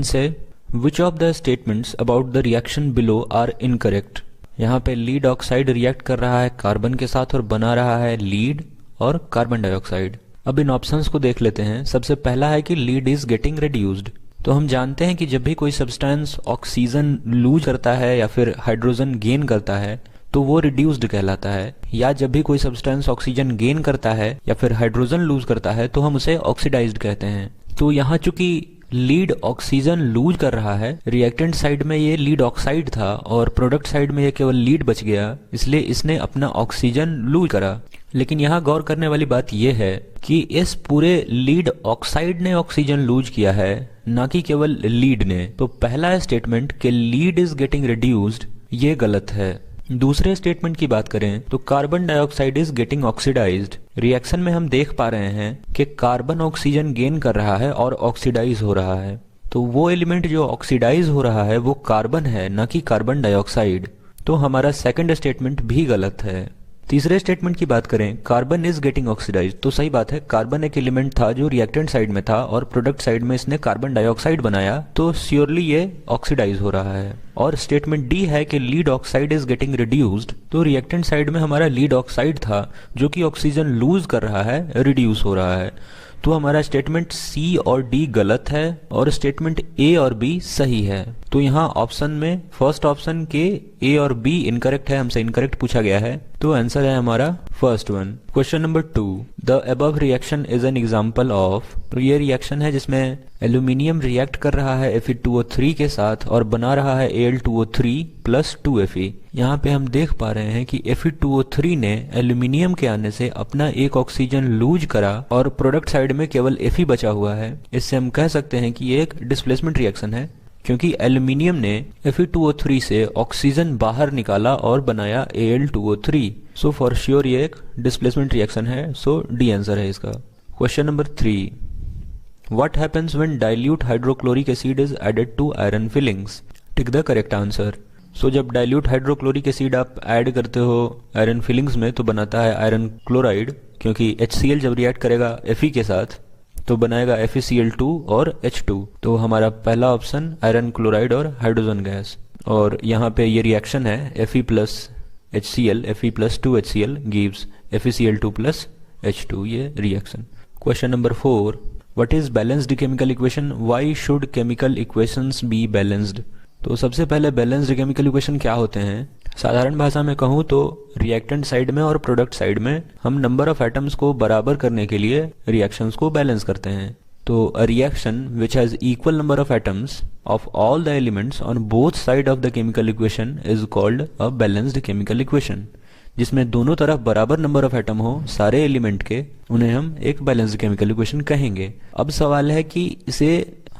से which of the statements about the reaction below are incorrect. यहाँ पे lead oxide react कर रहा है कार्बन के साथ और बना रहा है लीड और कार्बन डाइऑक्साइड। अब इन ऑप्शंस को देख लेते हैं। सबसे पहला है कि लीड इज गेटिंग रिड्यूस्ड। तो हम जानते हैं कि जब भी कोई सब्सटेंस ऑक्सीजन लूज करता है या फिर हाइड्रोजन गेन करता है तो वो रिड्यूस्ड कहलाता है, या जब भी कोई सब्सटेंस ऑक्सीजन गेन करता है या फिर हाइड्रोजन लूज करता है तो हम उसे ऑक्सीडाइज्ड कहते हैं। तो यहाँ चूंकि लीड ऑक्सीजन लूज कर रहा है, रिएक्टेंट साइड में ये लीड ऑक्साइड था और प्रोडक्ट साइड में ये केवल लीड बच गया, इसलिए इसने अपना ऑक्सीजन लूज करा। लेकिन यहाँ गौर करने वाली बात यह है कि इस पूरे लीड ऑक्साइड ने ऑक्सीजन लूज किया है, ना कि केवल लीड ने। तो पहला स्टेटमेंट कि लीड इज गेटिंग रिड्यूस्ड ये गलत है। दूसरे स्टेटमेंट की बात करें तो carbon dioxide is getting oxidised. Reaction में हम देख पा रहे हैं कि कार्बन ऑक्सीजन गेन कर रहा है और ऑक्सीडाइज हो रहा है। तो वो एलिमेंट जो ऑक्सीडाइज हो रहा है वो कार्बन है, ना कि कार्बन डाइऑक्साइड। तो हमारा सेकंड स्टेटमेंट भी गलत है। तीसरे स्टेटमेंट की बात करें, कार्बन इज गेटिंग ऑक्सीडाइज, तो सही बात है, कार्बन एक एलिमेंट था जो रिएक्टेंट साइड में था और प्रोडक्ट साइड में इसने कार्बन डाइऑक्साइड बनाया, तो श्योरली ये ऑक्सीडाइज हो रहा है। और स्टेटमेंट डी है कि lead oxide is getting reduced, तो रिएक्टेंट साइड में हमारा लीड ऑक्साइड था जो कि ऑक्सीजन लूज कर रहा है, रिड्यूस हो रहा है। तो हमारा स्टेटमेंट सी और डी गलत है और स्टेटमेंट ए और बी सही है। तो यहाँ ऑप्शन में फर्स्ट ऑप्शन के ए और बी इनकरेक्ट है, हमसे इनकरेक्ट पूछा गया है, तो आंसर है हमारा first one. Question number 2, the above reaction is an example of. तो ये रिएक्शन है जिसमें एल्यूमिनियम रिएक्ट कर रहा है Fe2O3 के साथ और बना रहा है Al2O3 प्लस 2Fe। यहाँ पे हम देख पा रहे हैं कि Fe2O3 ने एल्यूमिनियम के आने से अपना एक ऑक्सीजन लूज करा और प्रोडक्ट साइड में केवल Fe बचा हुआ है। इससे हम कह सकते हैं कि ये एक डिस्प्लेसमेंट रिएक्शन है, क्योंकि एल्यूमिनियम ने Fe2O3 से ऑक्सीजन बाहर निकाला और बनाया Al2O3। सो फॉर श्योर ये एक डिस्प्लेसमेंट रिएक्शन है, सो डी आंसर है इसका। Question number 3, What happens when dilute hydrochloric acid is added to iron fillings? Tick the correct answer. So जब dilute hydrochloric acid आप ऐड करते हो आयरन फिलिंग्स में तो बनाता है आयरन क्लोराइड, क्योंकि HCl जब रिएक्ट करेगा Fe के साथ तो बनाएगा FeCl2 और H2। तो हमारा पहला ऑप्शन आयरन क्लोराइड और हाइड्रोजन गैस। और यहाँ पे ये रिएक्शन है Fe plus HCl, Fe plus 2HCl gives FeCl2 plus H2, ये reaction. Question number 4, What is balanced chemical equation? Why should chemical equations be balanced? तो सबसे पहले बैलेंस्ड केमिकल इक्वेशन क्या होते हैं? साधारण भाषा में कहूँ तो रिएक्टेंट साइड में और प्रोडक्ट साइड में हम नंबर ऑफ एटम्स को बराबर करने के लिए रिएक्शंस को बैलेंस करते हैं। तो a reaction which has equal number of atoms of all the elements on both side of the chemical equation is called a balanced chemical equation. जिसमें दोनों तरफ बराबर नंबर ऑफ एटम हो सारे एलिमेंट के, उन्हें हम एक बैलेंस्ड केमिकल इक्वेशन कहेंगे। अब सवाल है कि इसे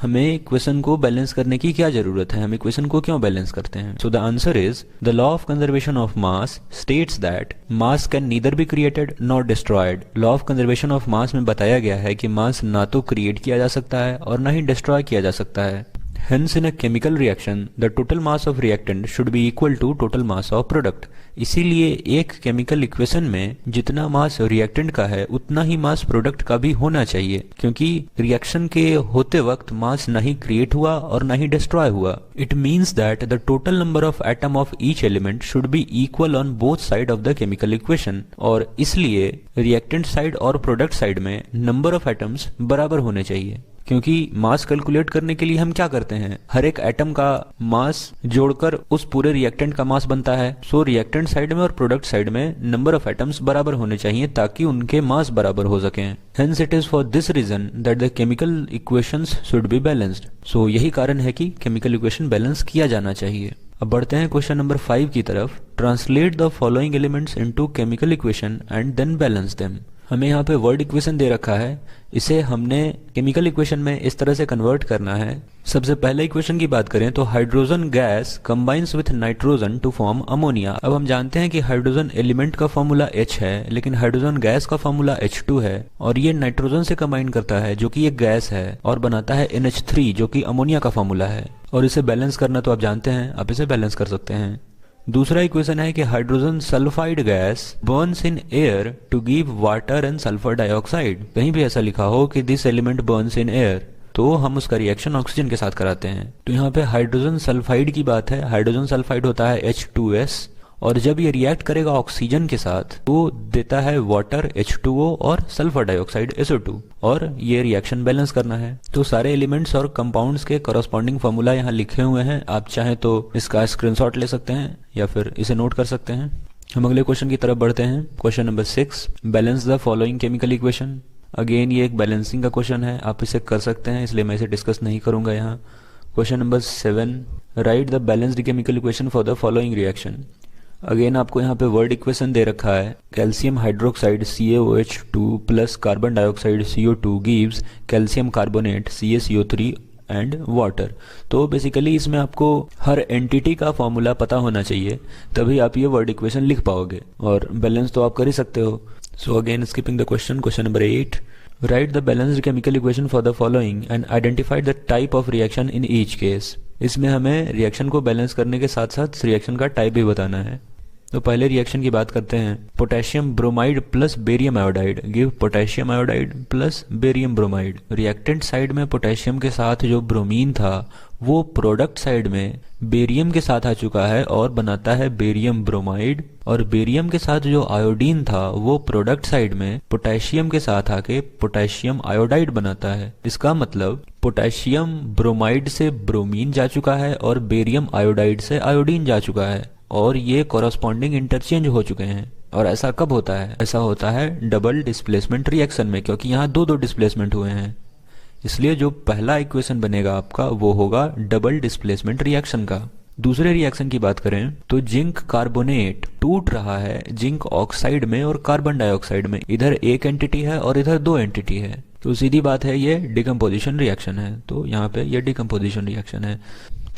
हमें इक्वेशन को बैलेंस करने की क्या जरूरत है, हम इक्वेशन को क्यों बैलेंस करते हैं? So the answer is the law of conservation of mass states that mass can neither be created not destroyed. Law of conservation of mass में बताया गया है कि मास ना तो क्रिएट किया जा सकता है और ना ही डिस्ट्रॉय किया जा सकता है। Hence in a chemical reaction, the total mass of reactant should be equal to total mass of product. इसीलिए एक केमिकल इक्वेशन में जितना मास रिएक्टेंट का है उतना ही मास प्रोडक्ट का भी होना चाहिए, क्योंकि रिएक्शन के होते वक्त मास नहीं क्रिएट हुआ और नहीं डिस्ट्रॉय हुआ। It means that the total number of atom of each element should be equal on both side of the chemical equation. और इसलिए रिएक्टेंट साइड और प्रोडक्ट साइड में नंबर ऑफ एटम्स बराबर होने चाहिए। क्योंकि मास कैलकुलेट करने के लिए हम क्या करते हैं, हर एक एटम का मास जोड़कर उस पूरे रिएक्टेंट का मास बनता है। सो रिएक्टेंट साइड में और प्रोडक्ट साइड में नंबर ऑफ एटम्स बराबर होने चाहिए ताकि उनके मास बराबर हो सकें। Hence it is for this reason that the chemical equations should be balanced. So यही कारण है कि केमिकल इक्वेशन बैलेंस किया जाना चाहिए। अब बढ़ते हैं क्वेश्चन नंबर 5 की तरफ। Translate the following elements into chemical equation and then balance them. हमें यहाँ पे वर्ड इक्वेशन दे रखा है, इसे हमने केमिकल इक्वेशन में इस तरह से कन्वर्ट करना है। सबसे पहले इक्वेशन की बात करें तो hydrogen gas combines with nitrogen to form ammonia. अब हम जानते हैं कि हाइड्रोजन एलिमेंट का फॉर्मूला H है, लेकिन हाइड्रोजन गैस का फॉर्मूला H2 है और ये नाइट्रोजन से कंबाइन करता है जो कि एक गैस है और बनाता है NH3 जो कि अमोनिया का फॉर्मूला है। और इसे बैलेंस करना तो आप जानते हैं, आप इसे बैलेंस कर सकते हैं। दूसरा इक्वेशन है कि hydrogen sulphide gas burns in air to give water and sulphur dioxide. कहीं भी ऐसा लिखा हो कि this element burns in air, तो हम उसका रिएक्शन ऑक्सीजन के साथ कराते हैं। तो यहाँ पे हाइड्रोजन सल्फाइड की बात है। हाइड्रोजन सल्फाइड होता है H2S, और जब ये रिएक्ट करेगा ऑक्सीजन के साथ तो देता है वाटर H2O और सल्फर डाइऑक्साइड SO2, और ये रिएक्शन बैलेंस करना है। तो सारे एलिमेंट्स और कंपाउंड्स के कॉरस्पॉन्डिंग फार्मूला यहाँ लिखे हुए हैं, आप चाहें तो इसका स्क्रीनशॉट ले सकते हैं या फिर इसे नोट कर सकते हैं। हम अगले क्वेश्चन की तरफ बढ़ते हैं। Question number 6, balance the following chemical equation. Again ये एक बैलेंसिंग का क्वेश्चन है, आप इसे कर सकते हैं, इसलिए मैं इसे डिस्कस नहीं करूंगा यहाँ। Question number 7, right the balanced chemical equation for the following reaction. Again आपको यहाँ पे वर्ड इक्वेशन दे रखा है, calcium hydroxide CaOH2 plus carbon dioxide CO2 gives calcium carbonate CaCO3 and water. तो बेसिकली इसमें आपको हर एंटिटी का फॉर्मूला पता होना चाहिए, तभी आप ये वर्ड इक्वेशन लिख पाओगे, और बैलेंस तो आप कर ही सकते हो। So again skipping the question, question number 8, right the balanced chemical equation for the following and identify the type of reaction in each case. इसमें हमें रिएक्शन को बैलेंस करने के साथ साथ रिएक्शन का टाइप भी बताना है। तो पहले रिएक्शन की बात करते हैं। Potassium bromide plus barium iodide give potassium iodide plus barium bromide. Reactant side में पोटेशियम के साथ जो ब्रोमीन था वो प्रोडक्ट साइड में बेरियम के साथ आ चुका है और बनाता है बेरियम ब्रोमाइड, और बेरियम के साथ जो आयोडीन था वो प्रोडक्ट साइड में पोटेशियम के साथ आके पोटेशियम आयोडाइड बनाता है। इसका मतलब पोटेशियम ब्रोमाइड से ब्रोमीन जा चुका है और बेरियम आयोडाइड से आयोडीन जा चुका है, और ये कॉरस्पॉन्डिंग इंटरचेंज हो चुके हैं। और ऐसा कब होता है? ऐसा होता है डबल डिस्प्लेसमेंट रिएक्शन में, क्योंकि यहाँ दो डिस्प्लेसमेंट हुए हैं, इसलिए जो पहला इक्वेशन बनेगा आपका वो होगा डबल डिस्प्लेसमेंट रिएक्शन का। दूसरे रिएक्शन की बात करें तो जिंक कार्बोनेट टूट रहा है जिंक ऑक्साइड में और कार्बन डाइऑक्साइड में। इधर एक एंटिटी है और इधर दो एंटिटी है, तो सीधी बात है ये डिकम्पोजिशन रिएक्शन है। तो यहाँ पे ये डिकम्पोजिशन रिएक्शन है।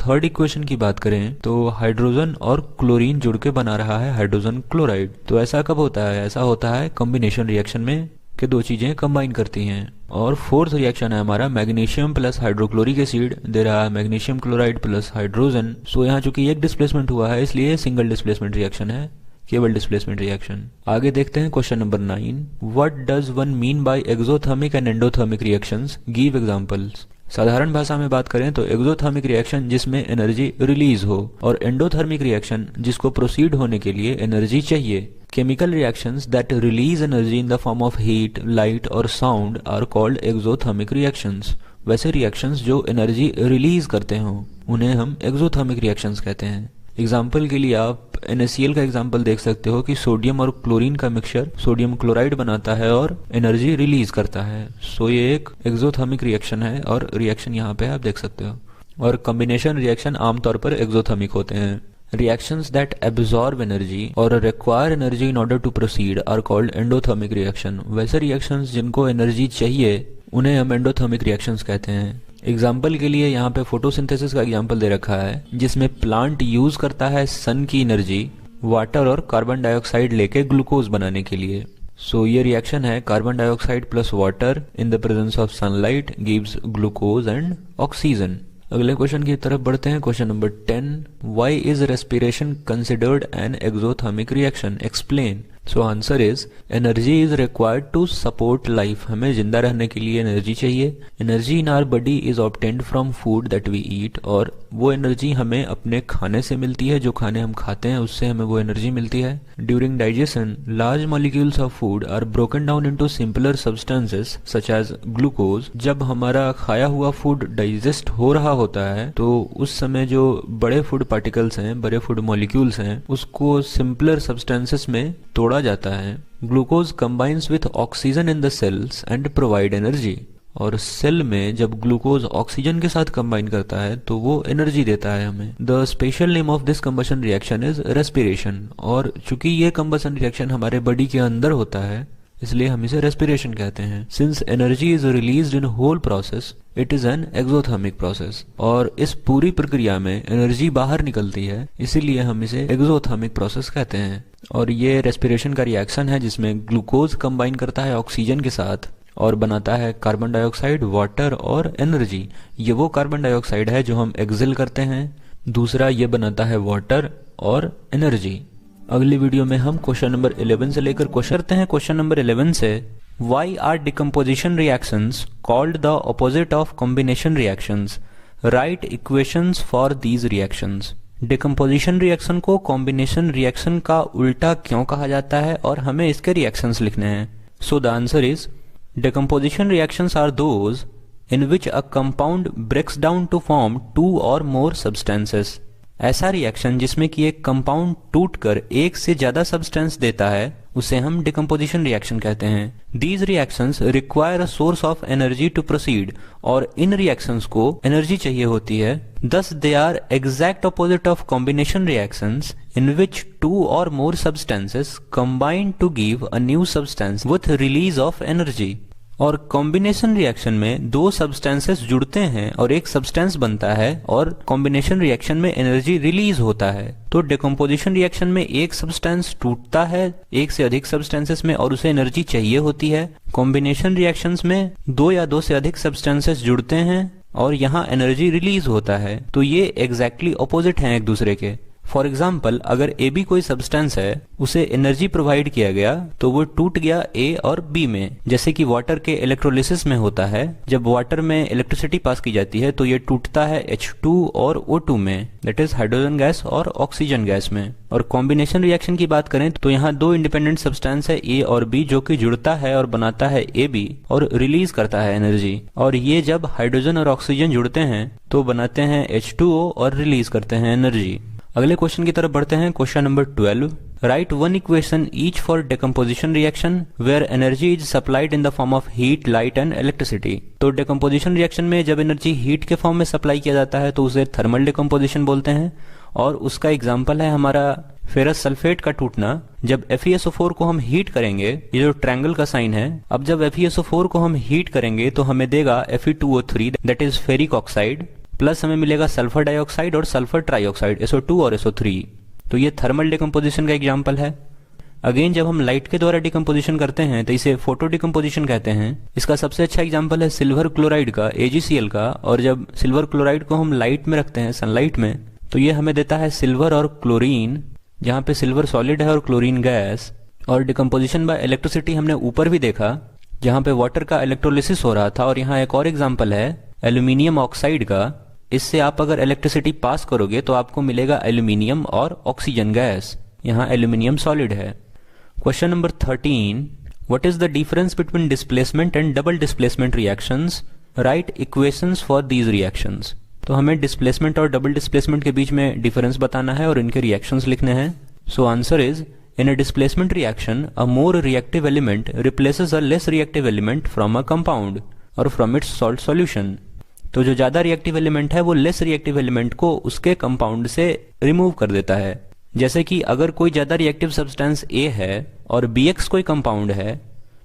थर्ड इक्वेशन की बात करें तो हाइड्रोजन और क्लोरीन जुड़ के बना रहा है हाइड्रोजन क्लोराइड। तो ऐसा कब होता है? ऐसा होता है कॉम्बिनेशन रिएक्शन में, कि दो चीजें कंबाइन करती हैं। और फोर्थ रिएक्शन है हमारा मैग्नीशियम प्लस हाइड्रोक्लोरिक एसिड दे रहा है मैग्नीशियम क्लोराइड प्लस हाइड्रोजन। सो यहाँ चूंकि एक डिस्प्लेसमेंट हुआ है इसलिए सिंगल डिस्प्लेसमेंट रिएक्शन है, केवल डिस्प्लेसमेंट रिएक्शन। आगे देखते हैं question number 9, what does one mean by exothermic and endothermic reactions, give examples. साधारण भाषा में बात करें तो एक्सोथर्मिक रिएक्शन जिसमें एनर्जी रिलीज हो, और एंडोथर्मिक रिएक्शन जिसको प्रोसीड होने के लिए एनर्जी चाहिए। Chemical reactions that release energy in the form of heat, light और sound are called exothermic reactions। वैसे reactions जो एनर्जी रिलीज करते हो उन्हें हम exothermic reactions कहते हैं। एग्जाम्पल के लिए आप NaCl का एग्जाम्पल देख सकते हो कि सोडियम और क्लोरीन का मिक्सचर सोडियम क्लोराइड बनाता है और एनर्जी रिलीज करता है। सो ये एक एक्सोथर्मिक रिएक्शन है, और रिएक्शन यहाँ पे आप देख सकते हो। और कॉम्बिनेशन रिएक्शन आमतौर पर एक्सोथर्मिक होते हैं। Reactions that absorb energy or require energy in order to proceed are called endothermic reaction। वैसे reactions जिनको एनर्जी चाहिए उन्हें हम एंडोथर्मिक रिएक्शंस कहते हैं। एग्जाम्पल के लिए यहाँ पे फोटोसिंथेसिस का एग्जाम्पल दे रखा है, जिसमें प्लांट यूज करता है सन की एनर्जी वाटर और कार्बन डाइऑक्साइड लेके ग्लूकोज बनाने के लिए। सो ये रिएक्शन है carbon dioxide plus water in the presence of sunlight gives glucose and oxygen. अगले क्वेश्चन की तरफ बढ़ते हैं। Question number 10, why is respiration considered an exothermic reaction, explain. So answer is energy is required to support life. हमें जिंदा रहने के लिए एनर्जी चाहिए। Energy in our body is obtained from food that we eat, और वो energy हमें अपने खाने से मिलती है, जो खाने हम खाते हैं उससे हमें वो एनर्जी मिलती है। During digestion large molecules of food are broken down into simpler substances such as glucose. जब हमारा खाया हुआ फूड डाइजेस्ट हो रहा होता है तो उस समय जो बड़े फूड पार्टिकल्स हैं, बड़े फूड मॉलिक्यूल्स हैं, उसको सिंपलर सब्सटेंसेस में तोड़ा जाता है। Glucose combines with oxygen in the cells and provide energy. और सेल में जब ग्लूकोज ऑक्सीजन के साथ कंबाइन करता है तो वो एनर्जी देता है हमें। The special name of this combustion reaction is respiration. और चूंकि ये कंबशन रिएक्शन हमारे बॉडी के अंदर होता है इसलिए हम इसे रेस्पिरेशन कहते हैं। Since energy is released in whole process it is an exothermic process. और इस पूरी प्रक्रिया में एनर्जी बाहर निकलती है, इसीलिए हम इसे एक्सोथर्मिक प्रोसेस कहते हैं। और ये रेस्पिरेशन का रिएक्शन है जिसमें ग्लूकोज कंबाइन करता है ऑक्सीजन के साथ और बनाता है कार्बन डाइऑक्साइड, वाटर और एनर्जी। ये वो कार्बन डाइऑक्साइड है जो हम एक्सेल करते हैं, दूसरा ये बनाता है वाटर और एनर्जी। अगली वीडियो में हम क्वेश्चन नंबर 11 से लेकर क्वेश्चन करते हैं। क्वेश्चन नंबर 11 से Why are decomposition reactions called the opposite of combination reactions? Write equations for these reactions. Decomposition reaction को combination reaction का उल्टा क्यों कहा जाता है और हमें इसके reactions लिखने हैं? So the answer is decomposition reactions are those in which a compound breaks down to form two or more substances. ऐसा रिएक्शन जिसमें कि एक कंपाउंड टूटकर एक से ज्यादा सब्सटेंस देता है उसे हम डिकम्पोजिशन रिएक्शन कहते हैं। These reactions require a source of energy to proceed, और इन रिएक्शंस को एनर्जी चाहिए होती है। Thus they are exact opposite of combination reactions in which two or more substances combine to give a new substance with release of energy. और combination reaction में दो substances जुड़ते हैं और एक सब्सटेंस बनता है और कॉम्बिनेशन रिएक्शन में एनर्जी रिलीज होता है। तो डिकम्पोजिशन रिएक्शन में एक सब्सटेंस टूटता है एक से अधिक सब्सटेंसेस में और उसे एनर्जी चाहिए होती है। कॉम्बिनेशन रिएक्शंस में दो या दो से अधिक सब्सटेंसेस जुड़ते हैं और यहाँ एनर्जी रिलीज होता है। तो ये एग्जैक्टली ऑपोजिट हैं एक दूसरे के। फॉर एग्जाम्पल, अगर AB कोई सब्सटेंस है, उसे एनर्जी प्रोवाइड किया गया तो वो टूट गया A और B में, जैसे कि वाटर के इलेक्ट्रोलिसिस में होता है। जब वाटर में इलेक्ट्रिसिटी पास की जाती है तो ये टूटता है H2 और O2 में, दैट इज हाइड्रोजन गैस और ऑक्सीजन गैस में। और कॉम्बिनेशन रिएक्शन की बात करें तो यहाँ दो इंडिपेंडेंट सब्सटेंस है A और B जो कि जुड़ता है और बनाता है AB और रिलीज करता है एनर्जी। और ये जब हाइड्रोजन और ऑक्सीजन जुड़ते हैं तो बनाते हैं H2O और रिलीज करते हैं एनर्जी। अगले क्वेश्चन की तरफ बढ़ते हैं। Question number 12, write one equation each for decomposition reaction where energy is supplied in the form of heat, light and electricity. तो डिकम्पोजिशन रिएक्शन में जब एनर्जी हीट के फॉर्म में सप्लाई किया जाता है तो उसे थर्मल डिकम्पोजिशन बोलते हैं। और उसका एग्जाम्पल है हमारा फेरस सल्फेट का टूटना। जब FeSO4 को हम हीट करेंगे, ये जो ट्रायंगल का साइन है, अब जब FeSO4 को हम हीट करेंगे तो हमें देगा Fe2O3 that is ferric oxide, plus हमें मिलेगा सल्फर डाइऑक्साइड और सल्फर ट्राइऑक्साइड SO2 और SO3। तो ये थर्मल डिकम्पोजिशन का एग्जाम्पल है। अगेन, जब हम लाइट के द्वारा डिकम्पोजिशन करते हैं तो इसे फोटो डिकम्पोजिशन कहते हैं। इसका सबसे अच्छा एग्जाम्पल है सिल्वर क्लोराइड का, AgCl का। और जब सिल्वर क्लोराइड को हम लाइट में रखते हैं, सनलाइट में, तो ये हमें देता है सिल्वर और क्लोरीन, जहाँ पे सिल्वर सॉलिड है और क्लोरीन गैस। और डिकम्पोजिशन बाय इलेक्ट्रिसिटी हमने ऊपर भी देखा, जहाँ पे वाटर का इलेक्ट्रोलिसिस हो रहा था। और यहाँ एक और एग्जाम्पल है एल्यूमिनियम ऑक्साइड का। इससे आप अगर इलेक्ट्रिसिटी पास करोगे तो आपको मिलेगा एल्यूमिनियम और ऑक्सीजन गैस। यहाँ एल्यूमिनियम सॉलिड है। Question number 13, what is the difference between displacement and double displacement reactions? Right equations for these reactions. तो हमें डिस्प्लेसमेंट और डबल डिस्प्लेसमेंट के बीच में डिफरेंस बताना है और इनके रिएक्शंस लिखने हैं। सो answer is, in a displacement reaction, a more reactive element replaces a less reactive element from a compound or from its salt solution. तो जो ज्यादा रिएक्टिव एलिमेंट है वो लेस रिएक्टिव एलिमेंट को उसके कंपाउंड से रिमूव कर देता है। जैसे कि अगर कोई ज्यादा रिएक्टिव सब्सटेंस A है और BX कोई कंपाउंड है,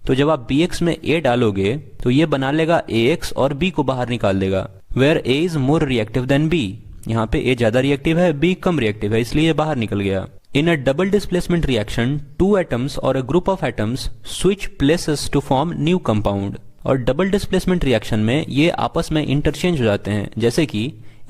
तो जब आप BX में A डालोगे तो ये बना लेगा AX और B को बाहर निकाल देगा। Where A is more reactive than B, यहाँ पे A ज्यादा रिएक्टिव है, B कम रिएक्टिव है, इसलिए बाहर निकल गया। In a double displacement reaction, two atoms or a group of atoms switch places to form new compound. और डबल डिस्प्लेसमेंट रिएक्शन में ये आपस में इंटरचेंज हो जाते हैं। जैसे कि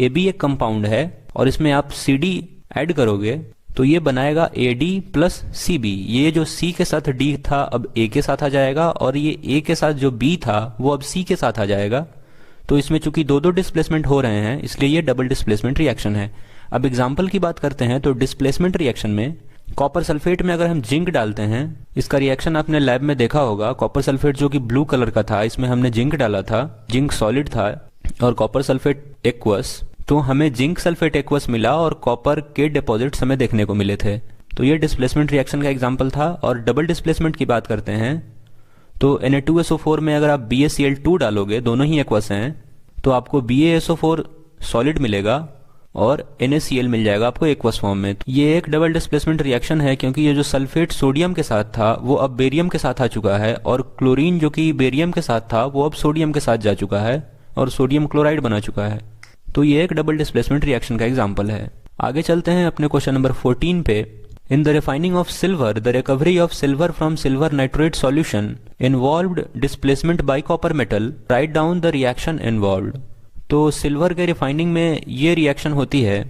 AB एक कंपाउंड है और इसमें आप CD ऐड करोगे तो ये बनाएगा AD प्लस CB। ये जो C के साथ D था अब A के साथ आ जाएगा और ये A के साथ जो B था वो अब C के साथ आ जाएगा। तो इसमें चूंकि दो दो डिस्प्लेसमेंट हो रहे हैं इसलिए ये डबल डिस्प्लेसमेंट रिएक्शन है। अब एग्जाम्पल की बात करते हैं तो डिस्प्लेसमेंट रिएक्शन में कॉपर सल्फेट में अगर हम जिंक डालते हैं, इसका रिएक्शन आपने लैब में देखा होगा। कॉपर सल्फेट जो कि ब्लू कलर का था, इसमें हमने जिंक डाला था, जिंक सॉलिड था और कॉपर सल्फेट एक्वस, तो हमें जिंक सल्फेट एक्वस मिला और कॉपर के डिपॉजिट्स हमें देखने को मिले थे। तो ये डिस्प्लेसमेंट रिएक्शन का एग्जाम्पल था। और डबल डिस्प्लेसमेंट की बात करते हैं तो Na2SO4 में अगर आप BaCl2 डालोगे, दोनों ही एक्वस हैं, तो आपको BaSO4 सॉलिड मिलेगा और NaCl मिल जाएगा आपको एक्वस फॉर्म में। ये एक डबल डिस्प्लेसमेंट रिएक्शन है क्योंकि ये जो सल्फेट सोडियम के साथ था वो अब बेरियम के साथ आ चुका है और क्लोरीन जो कि बेरियम के साथ था वो अब सोडियम के साथ जा चुका है और सोडियम क्लोराइड बना चुका है। तो ये एक डबल डिस्प्लेसमेंट रिएक्शन का एग्जाम्पल है। आगे चलते हैं अपने क्वेश्चन नंबर 14 पे। In the refining of silver, the recovery of silver from silver nitrate solution involved displacement bye copper metal, write down the reaction involved. तो सिल्वर के रिफाइनिंग में ये रिएक्शन होती है।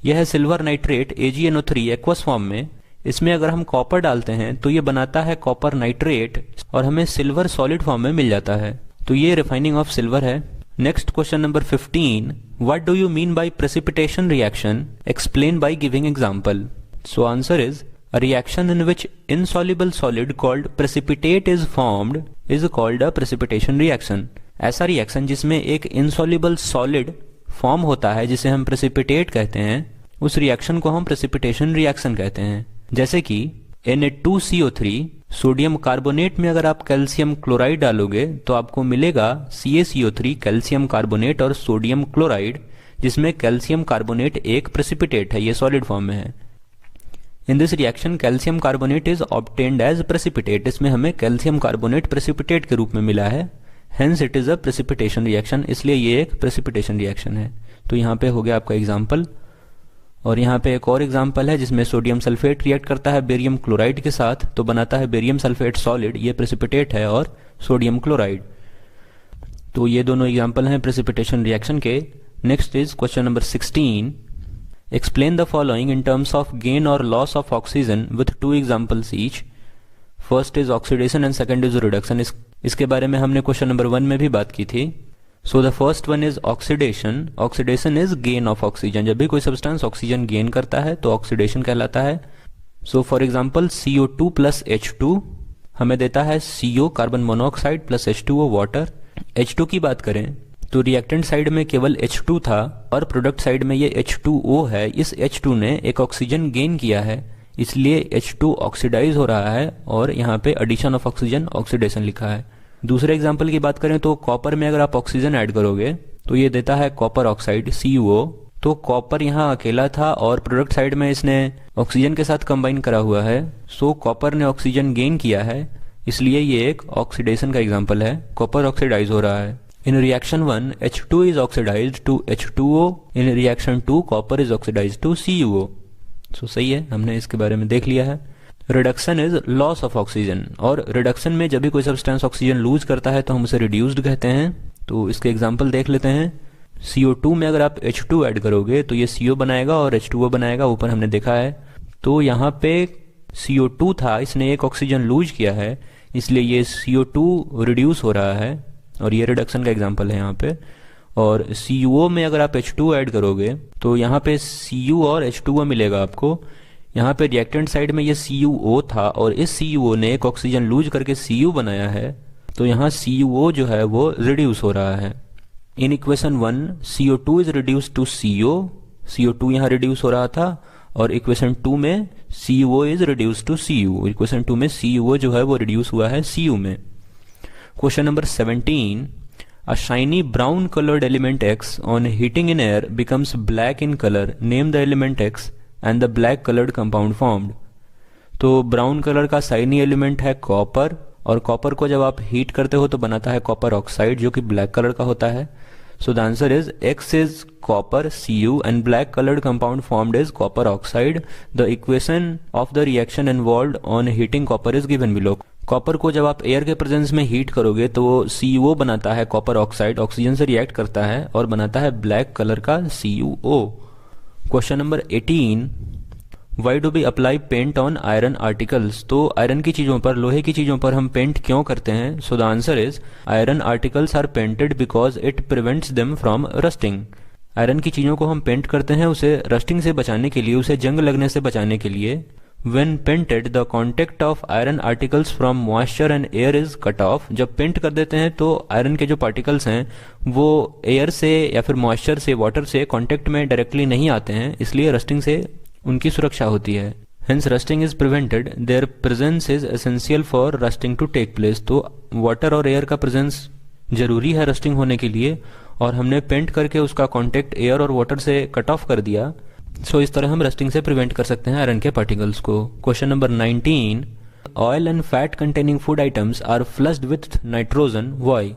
यह है silver nitrate AgNO3 aqueous form में इसमें अगर हम कॉपर डालते हैं तो ये बनाता है कॉपर नाइट्रेट और हमें सिल्वर सॉलिड फॉर्म में मिल जाता है। तो ये रिफाइनिंग ऑफ सिल्वर है। Next question number 15, what do you mean by precipitation reaction, explain by giving example. So answer is a reaction in which insoluble solid called precipitate is formed is called a precipitation reaction। ऐसा reaction जिसमें एक insoluble solid form होता है जिसे हम precipitate कहते हैं, उस रिएक्शन को हम precipitation रिएक्शन कहते हैं। जैसे कि Na2CO3 सोडियम कार्बोनेट में अगर आप कैल्शियम क्लोराइड डालोगे तो आपको मिलेगा CaCO3 कैल्शियम कार्बोनेट और सोडियम क्लोराइड, जिसमें कैल्शियम कार्बोनेट एक प्रेसिपिटेट है, ये सॉलिड फॉर्म में है। In this reaction calcium carbonate is obtained as precipitate. इसमें हमें कैल्शियम कार्बोनेट प्रेसिपिटेट के रूप में मिला है, hence it is a precipitation reaction, इसलिए ये एक प्रेसिपिटेशन रिएक्शन है। तो यहाँ पे हो गया आपका एग्जाम्पल। और यहाँ पे एक और एग्जाम्पल है जिसमें सोडियम सल्फेट रिएक्ट करता है बेरियम क्लोराइड के साथ तो बनाता है बेरियम सल्फेट सॉलिड, ये प्रेसिपिटेट है और सोडियम क्लोराइड। तो ये दोनों एग्जाम्पल हैं प्रेसिपिटेशन रिएक्शन के। Next is question number 16, explain the following in terms of gain or loss of oxygen with two examples each। first is oxidation and second is reduction। इसके बारे में हमने question number 1 में भी बात की थी। so the first one is oxidation। oxidation is gain of oxygen। जब भी कोई सब्सटेंस ऑक्सीजन गेन करता है तो ऑक्सीडेशन कहलाता है। so for example CO2 plus H2 हमें देता है CO carbon monoxide plus H2O water. H2 की बात करें तो रिएक्टेंट साइड में केवल H2 था और प्रोडक्ट साइड में ये H2O है। इस H2 ने एक ऑक्सीजन गेन किया है, इसलिए H2 ऑक्सीडाइज हो रहा है और यहाँ पे एडिशन ऑफ ऑक्सीजन ऑक्सीडेशन लिखा है। दूसरे एग्जांपल की बात करें तो कॉपर में अगर आप ऑक्सीजन ऐड करोगे तो ये देता है कॉपर ऑक्साइड CuO। तो कॉपर यहाँ अकेला था और प्रोडक्ट साइड में इसने ऑक्सीजन के साथ कंबाइन करा हुआ है, सो कॉपर ने ऑक्सीजन गेन किया है, इसलिए ये एक ऑक्सीडेशन का एग्जाम्पल है, कॉपर ऑक्सीडाइज हो रहा है। In reaction 1, H2 is oxidized to H2O। In reaction 2, copper is oxidized to CuO। So सही है, हमने इसके बारे में देख लिया है। Reduction is loss of oxygen। और reduction में जब भी कोई सब्सटेंस ऑक्सीजन लूज करता है तो हम उसे reduced कहते हैं। तो इसके एग्जाम्पल देख लेते हैं। CO2 में अगर आप H2 ऐड करोगे तो ये CO बनाएगा और H2O बनाएगा, ऊपर हमने देखा है। तो यहाँ पे CO2 था, इसने एक ऑक्सीजन लूज किया है, इसलिए ये CO2 रिड्यूस हो रहा है और ये रिडक्शन का एग्जांपल है यहाँ पे। और CuO में अगर आप H2 ऐड करोगे तो यहाँ पे Cu और H2O मिलेगा आपको। यहाँ पे रिएक्टेंट साइड में ये CuO था और इस CuO ने एक ऑक्सीजन लूज करके Cu बनाया है, तो यहाँ CuO जो है वो रिड्यूस हो रहा है। In equation 1 CO2 is reduce to CO यहाँ रिड्यूस हो रहा था और इक्वेशन 2 में CuO is reduce to Cu। Equation 2 में CuO जो है वो रिड्यूस हुआ है Cu में। Question number 17, a shiny brown colored element X on heating in air becomes black in color। Name the element X and the black colored compound formed। तो brown colour का shiny element है copper, और copper को जब आप heat करते हो तो बनाता है कॉपर ऑक्साइड जो कि ब्लैक कलर का होता है। सो the answer is X is copper Cu and black colored compound formed is copper oxide। The equation of the reaction involved on heating copper is given below। Copper को जब आप air के presence में heat करोगे तो वो CuO बनाता है कॉपर ऑक्साइड, ऑक्सीजन से रिएक्ट करता है और बनाता है ब्लैक कलर का CuO। Question number 18, why do we apply paint on iron articles. तो आयरन की चीज़ों पर, लोहे की चीज़ों पर हम पेंट क्यों करते हैं। So the answer is iron articles are painted because it prevents them from rusting. Iron की चीज़ों को हम पेंट करते हैं उसे रस्टिंग से बचाने के लिए, उसे जंग लगने से बचाने के लिए। When painted, the contact of iron articles from moisture and air is cut off। जब पेंट कर देते हैं तो आयरन के जो पार्टिकल्स हैं वो एयर से या फिर मॉइस्चर से, वाटर से कांटेक्ट में डायरेक्टली नहीं आते हैं, इसलिए रस्टिंग से उनकी सुरक्षा होती है। Hence rusting is prevented। Their presence is essential for rusting to take place। तो वाटर और एयर का प्रेजेंस जरूरी है रस्टिंग होने के लिए, और हमने पेंट करके उसका कांटेक्ट एयर और वाटर से कट ऑफ कर दिया। सो इस तरह हम रस्टिंग से प्रिवेंट कर सकते हैं आयरन के पार्टिकल्स को। Question number 19, oil and fat containing food items are flushed with nitrogen why.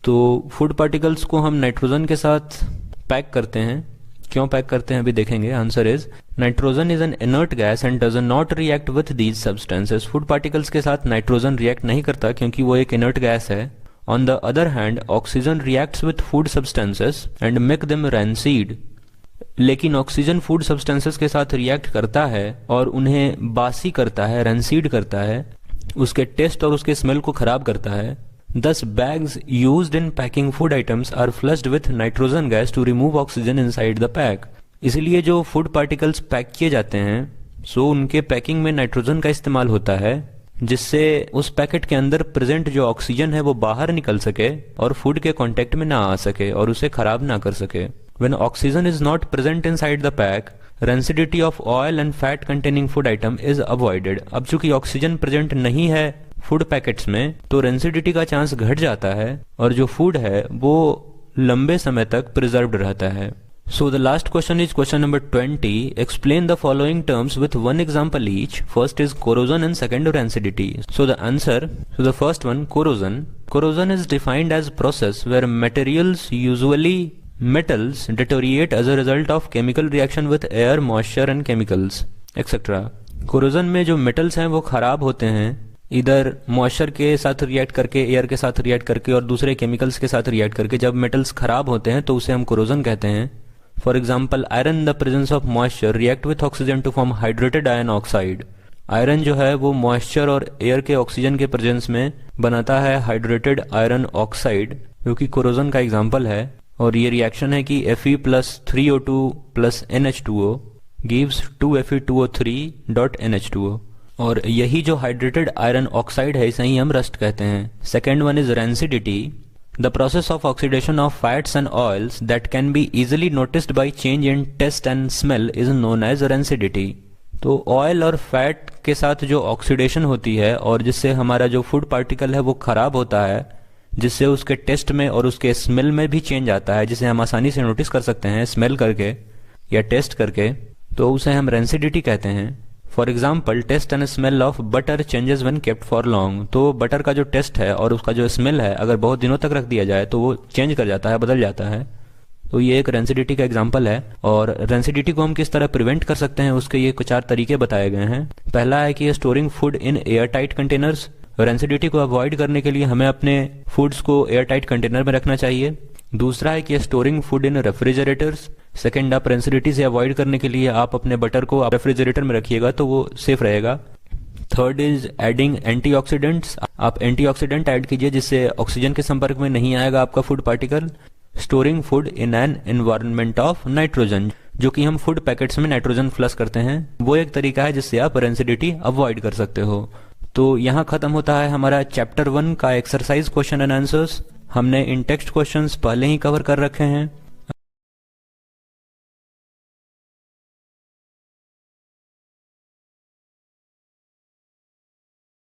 तो फूड पार्टिकल्स को हम नाइट्रोजन के साथ पैक करते हैं, क्यों पैक करते हैं अभी देखेंगे। Answer is nitrogen is an inert gas and does not react with these substances. Food particles के साथ नाइट्रोजन रिएक्ट नहीं करता क्योंकि वो एक इनर्ट गैस है। On the other hand oxygen reacts with food substances and make them rancid. लेकिन oxygen food substances के साथ रिएक्ट करता है और उन्हें बासी करता है, रैंसीड करता है, उसके टेस्ट और उसके स्मेल को खराब करता है। Thus bags used in packing food items are flushed with nitrogen gas to remove oxygen inside the pack। इसलिए जो फूड पार्टिकल्स पैक किए जाते हैं सो उनके पैकिंग में नाइट्रोजन का इस्तेमाल होता है, जिससे उस पैकेट के अंदर प्रेजेंट जो ऑक्सीजन है वो बाहर निकल सके और फूड के कांटेक्ट में ना आ सके और उसे खराब ना कर सके। When oxygen is not present inside the pack, rancidity of oil and fat containing food item is avoided। अब चूंकि ऑक्सीजन प्रेजेंट नहीं है फूड पैकेट्स में तो रेंसिडिटी का चांस घट जाता है और जो फूड है वो लंबे समय तक प्रिजर्व्ड रहता है। So the last question is question number 20. Explain the following terms with one example each. First is corrosion and second rancidity. So the answer, so the first one, corrosion. Corrosion is defined as process where materials, usually metals, deteriorate as a result of chemical reaction with air, moisture and chemicals, etc. Corrosion में जो metals हैं वो खराब होते हैं इधर moisture के साथ रिएक्ट करके, एयर के साथ रिएक्ट करके और दूसरे केमिकल्स के साथ रिएक्ट करके जब मेटल्स खराब होते हैं तो उसे हम कोरोजन कहते हैं। For example, iron in the presence of moisture react with oxygen to form hydrated iron oxide. Iron जो है वो मॉइस्चर और एयर के ऑक्सीजन के प्रेजेंस में बनाता है हाइड्रेटेड आयरन ऑक्साइड, जो कि कोरोजन का एग्जाम्पल है। और ये रिएक्शन है कि Fe plus 3O2 plus NH2O gives 2Fe2O3.NH2O। और यही जो हाइड्रेटेड आयरन ऑक्साइड है इसे ही हम रस्ट कहते हैं। Second one is rancidity. The process of oxidation of fats and oils that can be easily noticed by change in taste and smell is known as rancidity. तो oil और fat के साथ जो ऑक्सीडेशन होती है और जिससे हमारा जो फूड पार्टिकल है वो खराब होता है, जिससे उसके टेस्ट में और उसके स्मेल में भी चेंज आता है, जिसे हम आसानी से नोटिस कर सकते हैं स्मेल करके या टेस्ट करके, तो उसे हम रेंसिडिटी कहते हैं। For example, taste and smell of butter changes when kept for long. तो बटर का जो टेस्ट है और उसका जो स्मेल है अगर बहुत दिनों तक रख दिया जाए तो वो चेंज कर जाता है, बदल जाता है। तो ये एक रेंसिडिटी का एग्जाम्पल है। और रेंसिडिटी को हम किस तरह प्रिवेंट कर सकते हैं उसके ये कुछ 4 तरीके बताए गए हैं। पहला है कि storing food in air tight containers. Rancidity को अवॉइड करने के लिए हमें अपने फूड्स को एयर टाइट कंटेनर में रखना चाहिए। दूसरा है कि storing food in refrigerators. Second, आप रेंसिडिटी से अवॉइड करने के लिए आप अपने बटर को आप रेफ्रिजरेटर में रखिएगा तो वो सेफ रहेगा। Third is adding antioxidants. आप एंटीऑक्सीडेंट ऐड कीजिए जिससे ऑक्सीजन के संपर्क में नहीं आएगा आपका food particle. Storing food in an environment of nitrogen, जो कि हम फूड पैकेट्स में नाइट्रोजन फ्लश करते हैं, वो एक तरीका है जिससे आप रेंसिडिटी अवॉइड कर सकते हो। तो यहाँ खत्म होता है हमारा चैप्टर 1 का एक्सरसाइज क्वेश्चन एंड आंसर्स। हमने इन टेक्स्ट क्वेश्चंस पहले ही कवर कर रखे हैं।